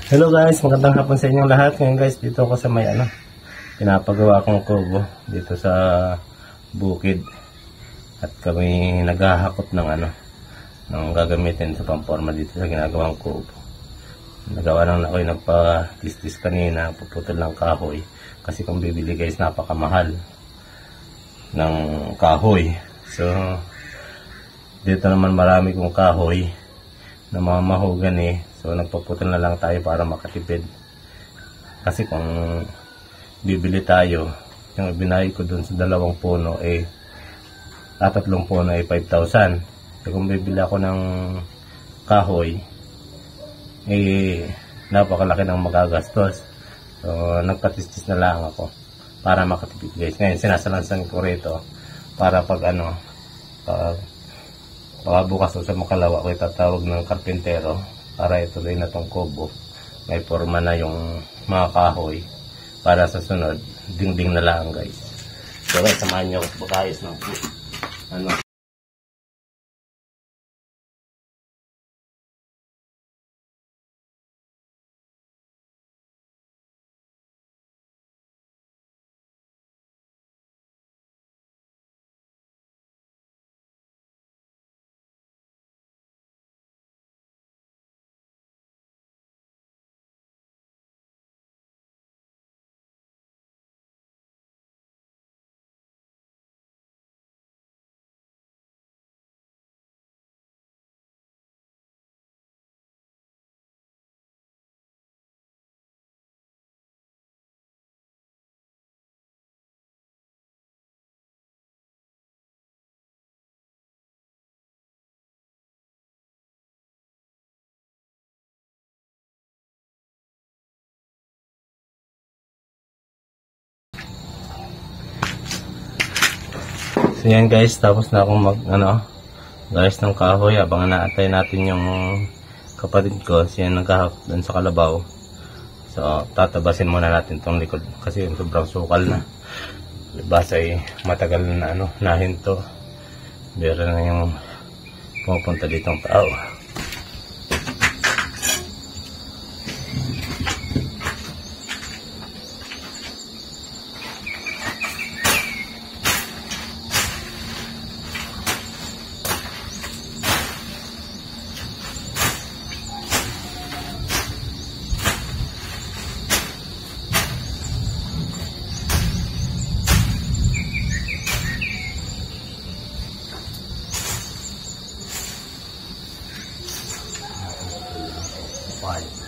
Hello guys, magandang hapon sa inyong lahat. Ngayon guys, dito ako sa may pinapagawa kong kubo dito sa bukid. At kami naghahakot ng ng gagamitin sa pamporma dito sa ginagawang kubo. Nagawa lang ako yung nagpa-tis-tis kanina, puputol ng kahoy. Kasi kung bibili guys, napakamahal ng kahoy. So, dito naman marami kong kahoy na mga mahogany. So, nagpaputol na lang tayo para makatipid. Kasi kung bibili tayo, yung binahay ko dun sa 2 puno, tatlong puno 5,000. So, kung bibili ako ng kahoy, napakalaki ng magagastos. So, nagpatistis na lang ako para makatipid guys. Ngayon, sinasalansan ko rito para pag bukas o sa makalawa ko itatawag ng karpintero para ituloy na tong kubo. May forma na yung mga kahoy para sa sunod, dingding na lang guys. So guys, samahan nyo ako pagkayos ng So yan guys, tapos na akong guys ng kahoy. Abangan naatay natin yung kapatid ko, siya naghahakot dun sa kalabaw. So tatabasin muna natin tong likod kasi sobrang sukal na. Libas ay matagal na nahinto. Meron na yung pupunta ditong tao.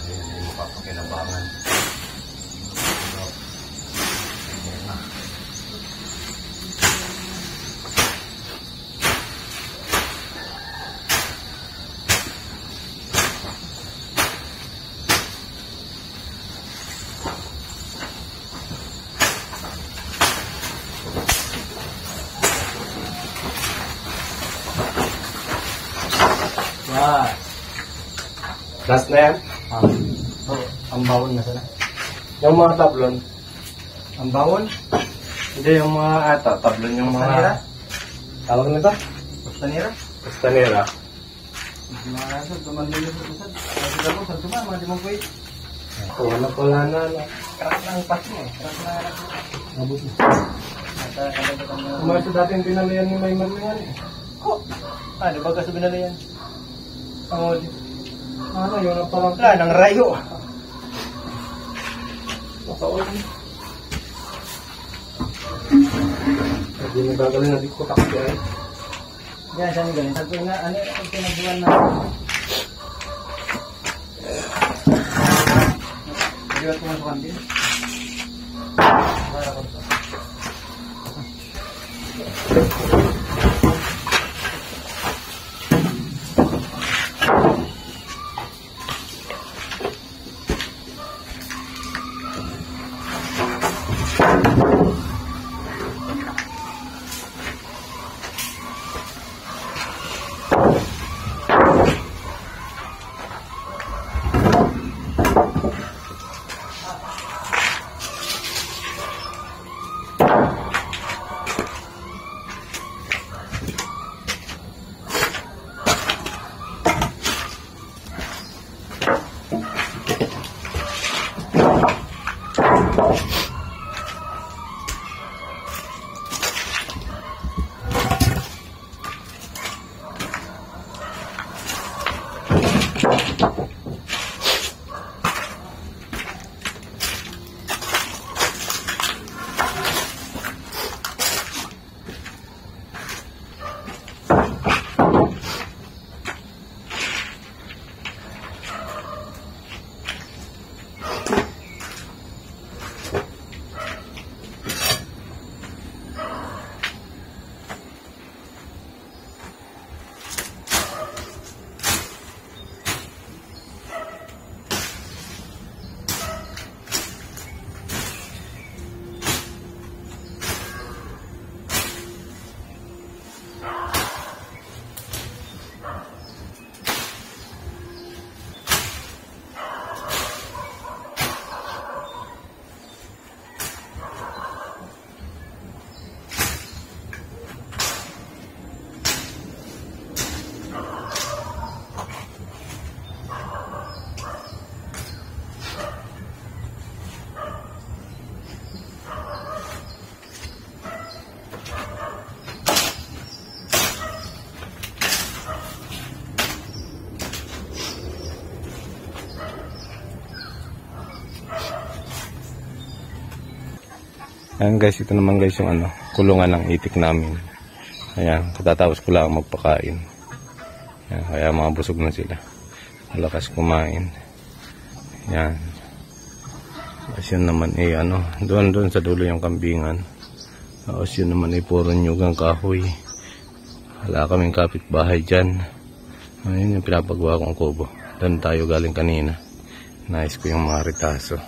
Hindi mapapakinabangan. Last na yan? Ang bawon na sana. Yung mga tablon? Ang bawon? Hindi, yung mga tablon, yung mga... Pastanera? Tawag na ito? Pastanera? Pastanera. Mga nasa, tumandilo sa tusad. Kasi ako, sa tuma, mga dimang kuwait. Wala na. Karak na ang pas mo eh. Karak na anak mo. Mabot na. Kagagatan mo. Kumain sa dati yung pinalayan ni Maymar mo yan eh. Ko! Ano ba ka sa binalayan? Yun ang parang... Wala, ng rayo. Makaon. Hindi na gagaling na di ko takot yan. Yan, saan yung galing? Sabi ko nga, ano yung pinagbuwan na? Hindi ko masukan din. Para ko ito. Ayan guys, ito naman guys yung ano, kulungan ng itik namin. Ayan, katatapos ko lang magpakain. Ayan, kaya mga busog na sila. Malakas kumain. Ayan. Tapos yun naman ano, doon sa dulo yung kambingan. Tapos yun naman puro nyugang kahoy. Wala kaming kapitbahay dyan. Ayun yung pinapagawa kong kubo. Doon tayo galing kanina. Nais ko yung mga ritaso.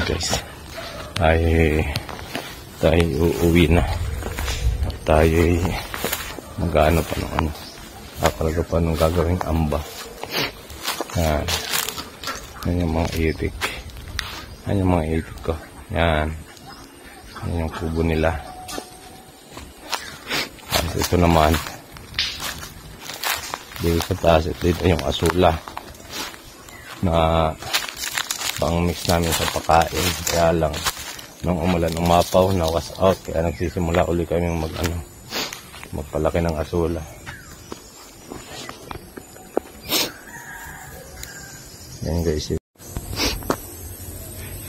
Guys, tayo uuwi na at tayo mag-ano pa ng ano, kapalaga pa nung gagawing amba. Yan yung mga itik, yan yung mga itik ko, yan yung kubo nila. At ito naman dito sa taas, dito yung asula na pang mix namin sa pagkain. Kaya lang nung umulan umapaw na was out, kaya nagsisimula uli kami magpalaki ng asula. Yan guys,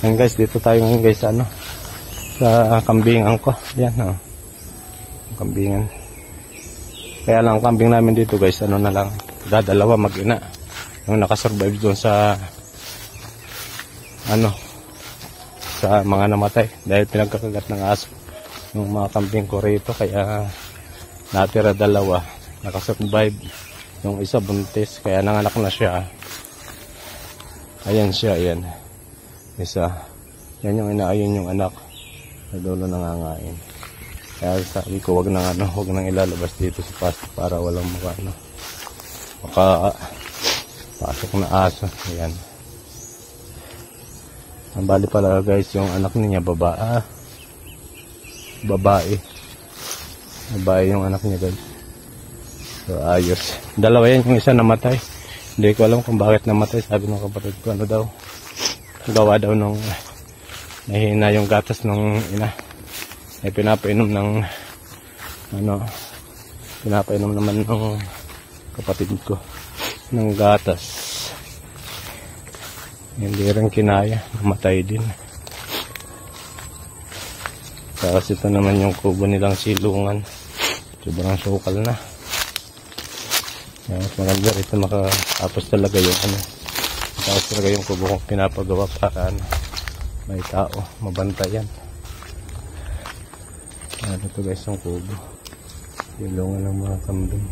yan guys, dito tayo ngayon guys sa kambingan ko. Yan kambingan. Kaya lang kambing namin dito guys, na lang, dadalawa mag-ina yung nakasurvive doon sa sa mga namatay dahil pinagkakagat ng aso yung mga kambing ko rito. Kaya natira dalawa, nakasurvive. Yung isa buntis, kaya nanganak na siya. Ayan siya, ayan isa, yan yung inaayon yung anak na dulo nangangain. Kaya sabi ko wag nang ilalabas dito sa pasto para walang pasok na aso. Ayan. Ang bali pala guys, yung anak niya babae yung anak niya guys. So ayos, dalawa yan, yung isa namatay. Hindi ko alam kung bakit namatay. Sabi ng kapatid ko daw, gawa daw nung nahina yung gatas ng ina. Pinapainom naman ng kapatid ko ng gatas. Hindi rin kinaya, namatay din. Tapos ito naman yung kubo nilang silungan. Sobrang sukal na. Mas maganda ito, makatapos talaga yung tapos talaga yung kubo kong pinapagawa para may tao, mabantayan. Ito guys yung kubo, silungan ng mga kambing.